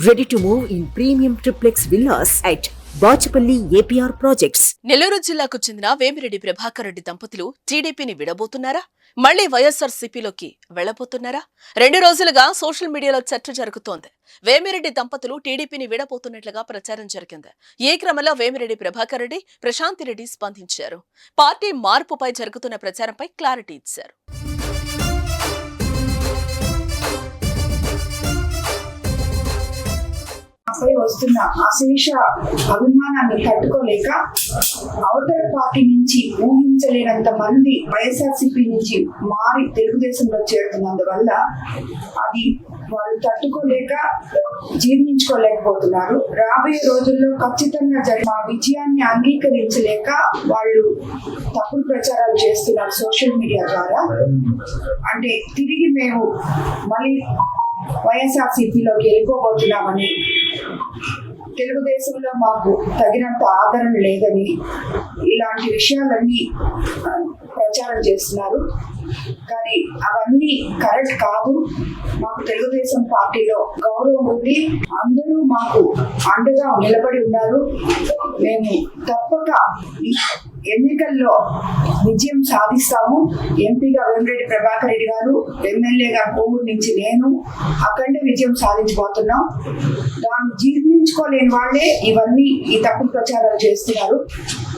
Ready to move in premium triplex villas at Bachupally APR projects. Nellore జిల్లాకు చెందిన వేమిరెడ్డి ప్రభాకర్ రెడ్డి దంపతులు టీడీపీని విడబోతున్నారా, మళ్లీ వైఎస్ఆర్సీపీలోకి వెళ్లబోతున్నారా? 2 రోజులుగా సోషల్ మీడియాలో చర్చ జరుగుతోంది. వేమిరెడ్డి దంపతులు టీడీపీని విడబోతున్నట్లుగా ప్రచారం జరిగింది. ఈ క్రమంలో వేమిరెడ్డి ప్రభాకర్ రెడ్డి, ప్రశాంతి రెడ్డి స్పందించారు. పార్టీ మార్పుపై జరుగుతున్న ప్రచారంపై క్లారిటీ ఇచ్చారు. వస్తున్న అశేష అభిమానాన్ని తట్టుకోలేక అవతల పార్టీ నుంచి ఊహించలేనంత మంది వైఎస్ఆర్సీపీ నుంచి మారి తెలుగుదేశంలో చేరుతున్నందువల్ల అది వాళ్ళు తట్టుకోలేక జీర్ణించుకోలేకపోతున్నారు. రాబోయే రోజుల్లో ఖచ్చితంగా జరిగిన విజయాన్ని అంగీకరించలేక వాళ్ళు తప్పుడు ప్రచారాలు చేస్తున్నారు సోషల్ మీడియా ద్వారా. అంటే తిరిగి మేము మళ్ళీ వైఎస్ఆర్సీపీలోకి వెళ్ళిపోబోతున్నామని, తెలుగుదేశంలో మాకు తగినంత ఆదరణ లేదని, ఇలాంటి విషయాలన్నీ ప్రచారం చేస్తున్నారు. కానీ అవన్నీ కరెక్ట్ కాదు. మాకు తెలుగుదేశం పార్టీలో గౌరవం ఉంది. అందరూ మాకు అండగా నిలబడి ఉన్నారు. మేము తప్పక ఎన్నికల్లో విజయం సాధిస్తాము. ఎంపీగా వేమిరెడ్డి ప్రభాకర్ రెడ్డి గారు, ఎమ్మెల్యేగా కోవూరు నుంచి నేను అఖండ విజయం సాధించబోతున్నాం. దాన్ని జీర్ణించుకోలేని వాళ్ళే ఇవన్నీ ఈ తప్పుడు ప్రచారాలు చేస్తున్నారు.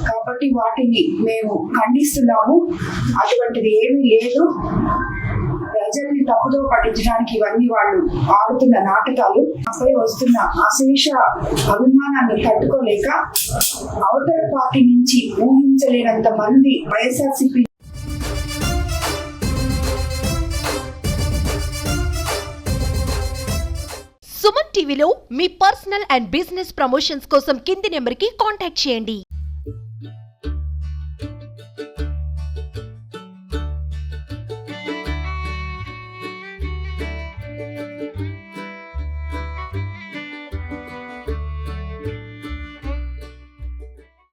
కాబట్టి వాటిని మేము ఖండిస్తున్నాము. అటువంటిది ఏమీ లేదు. ప్రజల్ని తప్పుదో పట్టించడానికి ఇవన్నీ వాళ్ళు ఆడుతున్న నాటకాలు. నాపై వస్తున్న అశేష అభిమానాన్ని తట్టుకోలేక అవతల పార్టీ నుంచి ఊహించలేనంత మంది వైఎస్ఆర్సీపీ సుమన్ టీవీలో మీ పర్సనల్ అండ్ బిజినెస్ ప్రమోషన్స్ కోసం కింది నెంబర్కి కాంటాక్ట్ చేయండి.